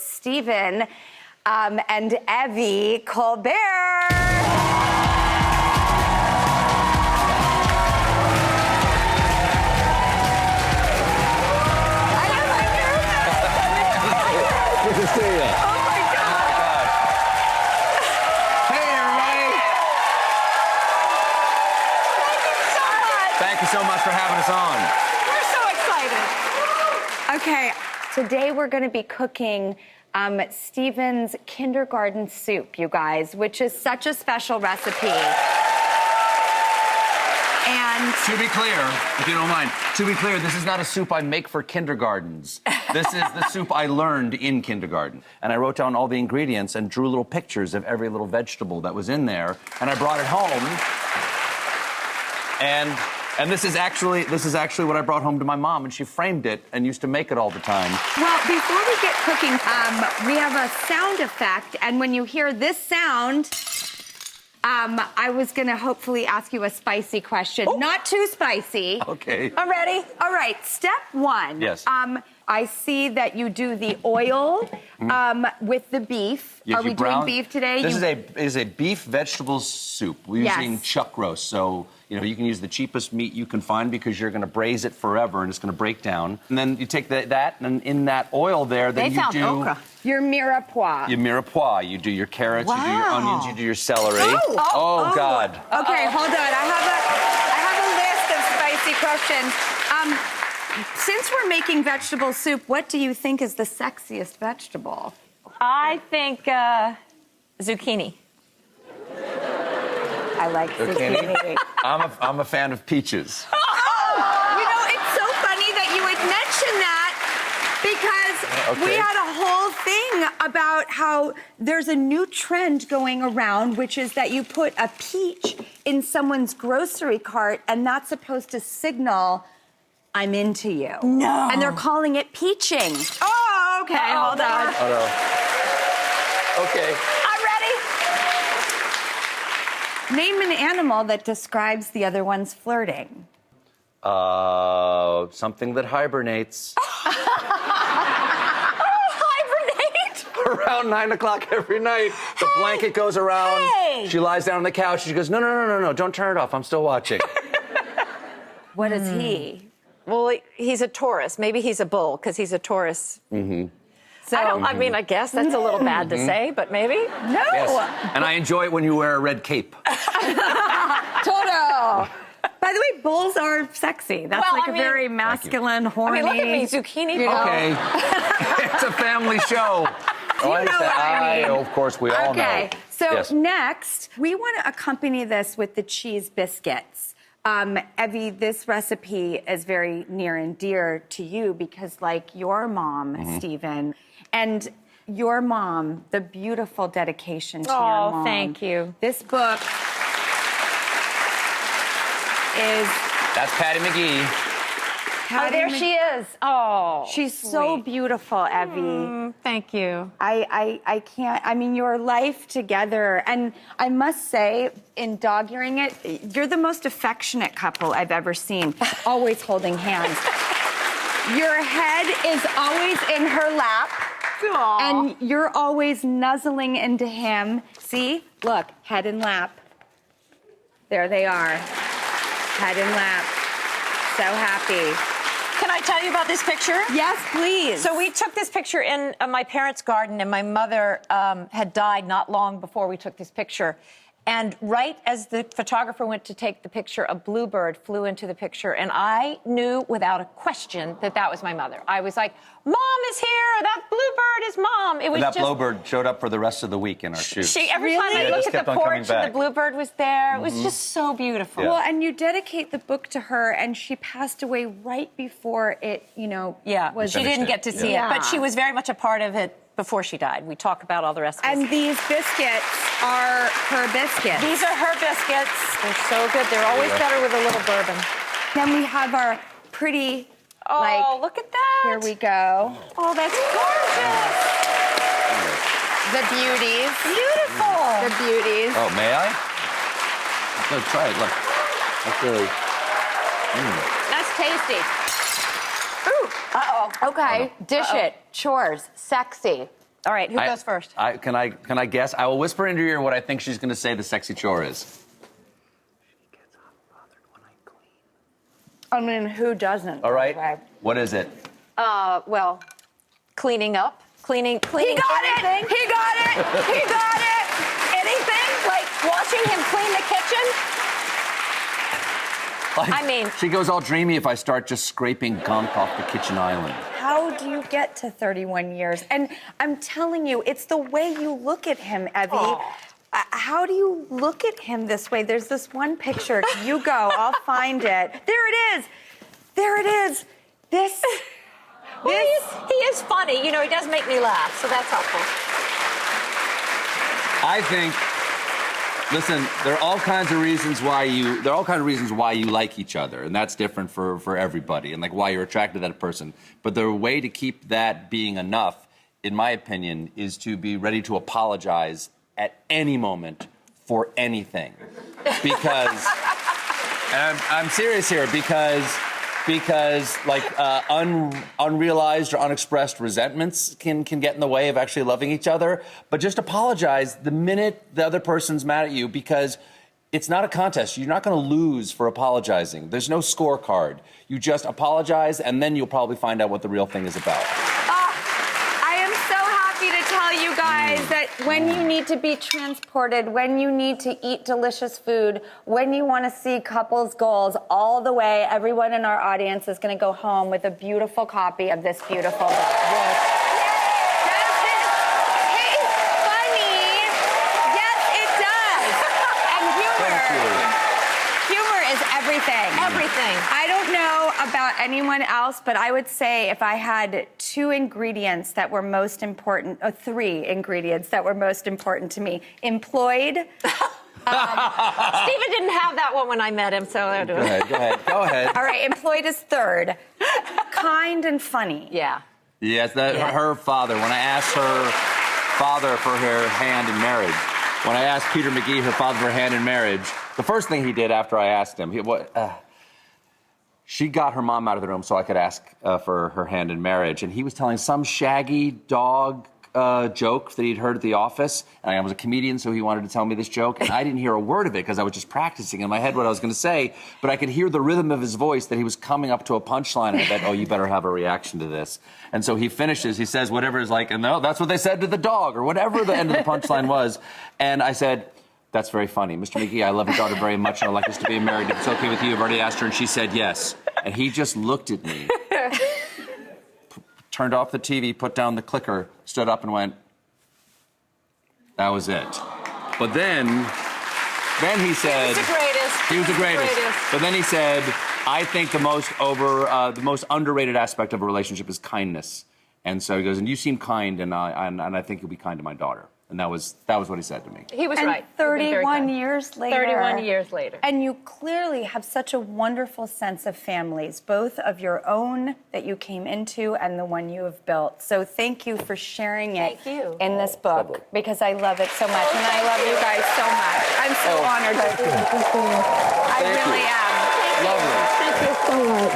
Stephen and Evie Colbert. Good to see you. Oh my God. Hey, everybody. Thank you so much for having us on. We're so excited. Okay, today we're going to be cooking Stephen's kindergarten soup, you guys, which is such a special recipe. And To be clear, if you don't mind, this is not a soup I make for kindergartens. This is the soup I learned in kindergarten. And I wrote down all the ingredients and drew little pictures of every little vegetable that was in there. And I brought it home. And this is actually what I brought home to my mom, and she framed it and used to make it all the time. well, before we get cooking, we have a sound effect, and when you hear this sound, I was gonna hopefully ask you a spicy question. Oh. Not too spicy. Okay. I'm ready. All right, step one. Yes. I see that you do the oil with the beef. Yes, Are we doing beef today? This is a beef vegetable soup. We're using chuck roast, so you can use the cheapest meat you can find because you're going to braise it forever and it's going to break down. And then you take that and in that oil there, then you do okra. Your mirepoix. your mirepoix. You do your carrots, you do your Wow. onions, you do your celery. Oh. God. Okay, hold on. I have a list of spicy questions. Since we're making vegetable soup, what do you think is the sexiest vegetable? I think zucchini. I like zucchini. I'm a fan of peaches. It's so funny that you would mention that because we had a whole thing about how there's a new trend going around, which is that you put a peach in someone's grocery cart, and that's supposed to signal, I'm into you. No. And they're calling it peaching. Oh, okay, hold on. Oh, no. Okay. I'm ready. Name an animal that describes the other one's flirting. Something that hibernates. Hibernate. Around 9 o'clock every night, the blanket goes around. Hey. She lies down on the couch. She goes, no, don't turn it off. I'm still watching. What is he? Well, he's a Taurus. Maybe he's a bull because he's a Taurus. Mm-hmm. So I guess that's a little bad to say, but maybe. No. Yes. And I enjoy it when you wear a red cape. Toto. By the way, bulls are sexy. That's Well, like a very masculine, horny. Look at me, zucchini. Okay. It's a family show. You know what I mean. Of course, we all know. Okay, so Yes. next, we want to accompany this with the cheese biscuits. Evie, this recipe is very near and dear to you because, like your mom, Stephen, and your mom, the beautiful dedication to your mom. Oh, thank you. This book is... That's Patty McGee. Oh, there she is. Oh, She's so beautiful, Evie. Thank you. I can't, your life together, and I must say, in dog-earing it, you're the most affectionate couple I've ever seen, always holding hands. Your head is always in her lap, Aww. and you're always nuzzling into him. See? Look, head and lap. There they are. Head and lap. So happy. Can I tell you about this picture? Yes, please. So we took this picture in my parents' garden, and my mother had died not long before we took this picture. And right as the photographer went to take the picture, a bluebird flew into the picture, and I knew without a question that that was my mother. I was like, Mom is here! That bluebird is Mom! It was That just... bluebird showed up for the rest of the week in our shoot. Every time I Yeah, looked just at the kept on coming porch and back. the bluebird was there, it was just so beautiful. Yeah. Well, and you dedicate the book to her, and she passed away right before it, Yeah, was... she didn't get to see it, but she was very much a part of it before she died. We talk about all the recipes. And these biscuits are her biscuits. These are her biscuits. They're so good. They're always better with a little bourbon. Then we have our pretty, Look at that. here we go. Oh, that's gorgeous. The beauties. Beautiful. The beauties. Oh, may I? Look, try it. Look. That's really... That's tasty. Ooh. Uh-oh. Okay, dish it. Chores. Sexy. All right, who goes first? Can I guess? I will whisper into your ear what I think she's going to say the sexy chore is. I mean, who doesn't? All right. What is it? Well, cleaning up, cleaning. He got anything. it! He got it! He got it! Anything like watching him clean the kitchen. Like, I mean, she goes all dreamy if I start just scraping gunk off the kitchen island. How do you get to 31 years? And I'm telling you, it's the way you look at him, Evie. How do you look at him this way? There's this one picture. You go. I'll find it. There it is. There it is. This. Well, he is funny. You know, he does make me laugh, so that's helpful. I think. Listen, there are all kinds of reasons why you like each other, and that's different for everybody, and like why you're attracted to that person. But the way to keep that being enough, in my opinion, is to be ready to apologize at any moment for anything. Because, and I'm serious here, because like unrealized or unexpressed resentments can get in the way of actually loving each other. But just apologize the minute the other person's mad at you, because it's not a contest. You're not going to lose for apologizing. There's no scorecard. You just apologize, and then you'll probably find out what the real thing is about. I am so happy to tell you guys that when you need to be transported, when you need to eat delicious food, when you want to see couples goals all the way, everyone in our audience is going to go home with a beautiful copy of this beautiful book. Yes. Everything. I don't know about anyone else, but I would say if I had two ingredients that were most important, or three ingredients that were most important to me: employed. Stephen didn't have that one when I met him, so Go ahead. All right, employed is third. Kind and funny. Yeah. Yes, her father. When I asked her father for her hand in marriage, when I asked Peter McGee, her father, for her hand in marriage, the first thing he did after I asked him, she got her mom out of the room so I could ask for her hand in marriage. And he was telling some shaggy dog joke that he'd heard at the office. And I was a comedian, so he wanted to tell me this joke. And I didn't hear a word of it because I was just practicing in my head what I was going to say. But I could hear the rhythm of his voice that he was coming up to a punchline. And I bet, oh, you better have a reaction to this. And so he finishes, he says whatever is like, and no, that's what they said to the dog, or whatever the end of the punchline was. And I said, that's very funny. Mr. McGee, I love your daughter very much, and I'd like us to be married. If it's okay with you, I've already asked her, and she said yes. And he just looked at me, turned off the TV, put down the clicker, stood up and went, that was it. But then he said... He was the greatest. But then he said, I think the most underrated aspect of a relationship is kindness. And so he goes, and you seem kind, and I think you'll be kind to my daughter. And that was what he said to me. He was and right. 31 years later. 31 years later. And you clearly have such a wonderful sense of families, both of your own that you came into and the one you have built. So thank you for sharing it in this book, because I love it so much. And I love you guys so much. I'm so honored. I really am. Lovely. Thank you so much.